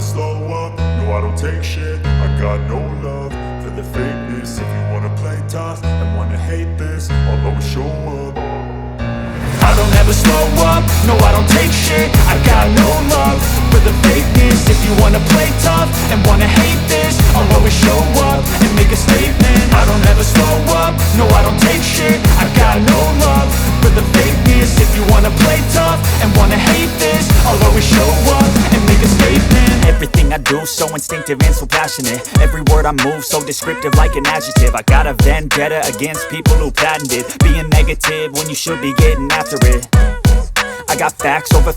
slow up, no I don't take shit. I got no love for the fakeness. If you wanna play tough and wanna hate this, I'll always show up. I don't ever slow up, no I don't take shit. I got no love for the fakeness. If you wanna play tough and wanna hate this, I'll always show up and make a statement. I don't ever slow up, no I don't take shit. I got no love for the fakeness. If you wanna play tough and wanna hate this, I'll always show up and make a statement. Everything I do so instinctive and so passionate. Every word I move so descriptive like an adjective. I got a vendetta against people who patented being negative when you should be getting after it. I got facts over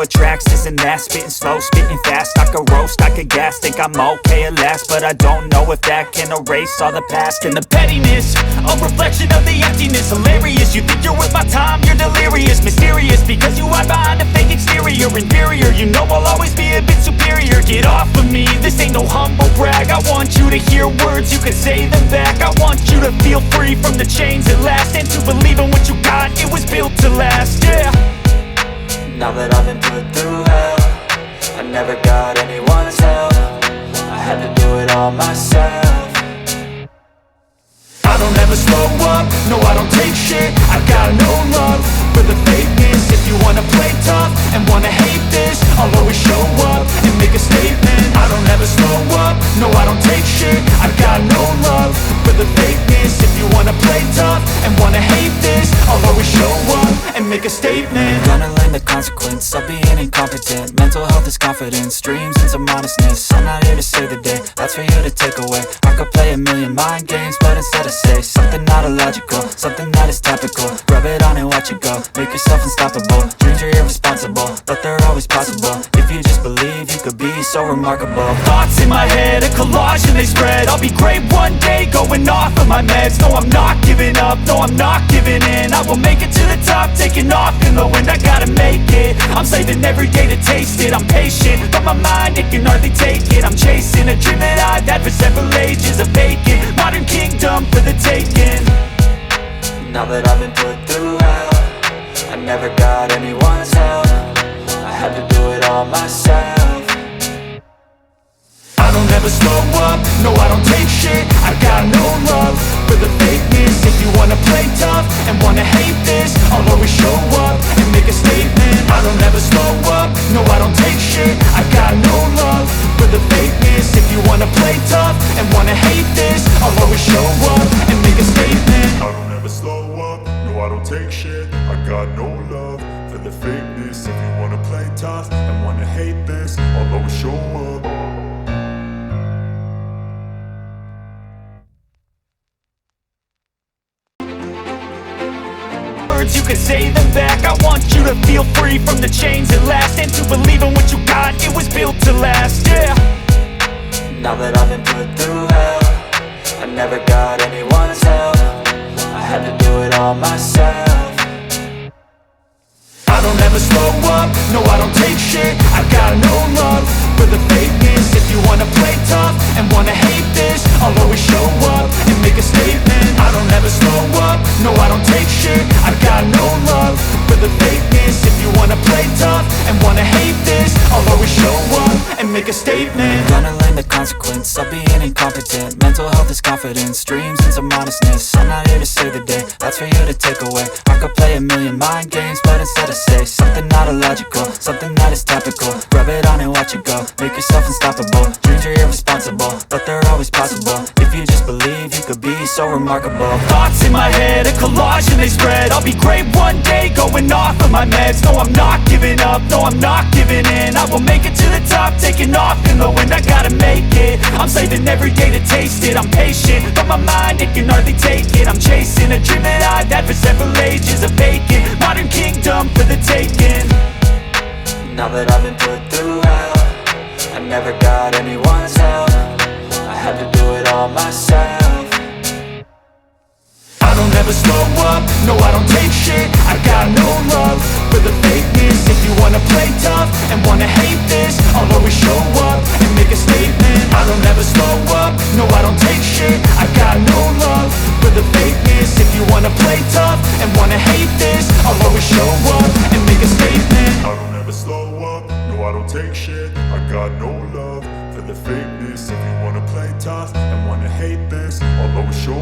tracks, this and that. Spitting slow, spitting fast, I could roast, I could gas. Think I'm okay at last, but I don't know if that can erase all the past. And the pettiness, a reflection of the emptiness. Hilarious, you think you're worth my time, you're delirious. Mysterious, because you hide behind a fake exterior. Inferior, you know I'll always be a bit superior. Get off of me, this ain't no humble brag. I want you to hear words, you can say them back. I want you to feel free from the chains at last, and to believe in what you got, it was built to last, yeah. Now that I've been put through hell, I never got anyone's help. I had to do it all myself. I don't ever slow up, no I don't take shit. I got no love for the fakeness. If you wanna play tough and wanna hate this, I'll always show up and make a statement. I don't ever slow up, no I don't take shit. I got no love for the fakeness. If you wanna play tough and wanna hate this, I'll always show up and make a statement. Gonna learn the consequence of being incompetent. Mental health is confidence, dreams and some honestness. I'm not here to save the day, that's for you to take away. I could play a million mind games, but instead I say something not illogical, something that is topical. Rub it on and watch it go, make yourself unstoppable. Dreams are irresponsible, but they're always possible. If you just believe, you could be so remarkable. Thoughts in my head, a collage and they spread. I'll be great one day, going off of my meds. No, I'm not giving up, no, I'm not giving in. I will make it to the top, taking off in the wind. I gotta make it, I'm saving every day to taste it. I'm patient, but my mind, it can hardly take it. I'm chasing a dream that I've had for several ages. A vacant, modern kingdom for the taking. Now that I've been put through hell, I never got anyone's help. I had to do it all myself. I don't ever slow up, no I don't take shit. I got no love for the fakeness. If you wanna play tough and wanna hate this, I'll always show up and make a statement. I don't ever slow up, no I don't take shit. I got no love for the fakeness. If you wanna play tough and wanna hate this, I'll always show up and make a statement. I don't ever slow up, no I don't take shit. I got no love for the fakeness. If you wanna play tough and wanna hate this, I'll always show up. You can say them back. I want you to feel free from the chains at last, and to believe in what you got, it was built to last, yeah. Now that I've been put through hell, I never got anyone's help. I had to do it all myself. I don't ever slow up, no I don't take shit. I got no love for the fakeness. If you wanna play tough and wanna hate this, I'll always show up and make a statement. I don't ever slow up, no I don't take shit. I got no love for the fakeness. If you wanna play tough and wanna hate this, I'll always show up and make a statement. Gonna learn the consequence of being incompetent. Mental health is confidence, dreams and some honestness. I'm not here to save the day, that's for you to take away. I could play a million mind games, but instead I say something not illogical, something that is topical. Rub it on and watch it go, make yourself unstoppable. Dreams are irresponsible, but they're always possible. If you just believe, you could be so remarkable. Thoughts in my head, a collage and they spread. I'll be great one day, going off of my meds. No, I'm not giving up, no, I'm not giving in. I will make it to the top, taking off in the wind. I gotta make it, I'm saving every day to taste it. I'm patient, but my mind, it can hardly take it. I'm chasing a dream that I've had for several ages. A vacant, modern kingdom for the taking. Now that I've been put through hell, I never got anyone's help. I had to do it all myself. I don't ever slow up, no I don't take shit. I got no love for the fakeness. If you wanna play tough and wanna hate this, I'll always show up and make a statement. I don't ever slow up, no I don't take shit. I got no love for the fakeness. If you wanna play tough and wanna hate this, I'll always show up and make a statement. I don't ever slow up, no I don't take shit. I got no love for the fakeness. If you wanna play tough and wanna hate this, I'll always show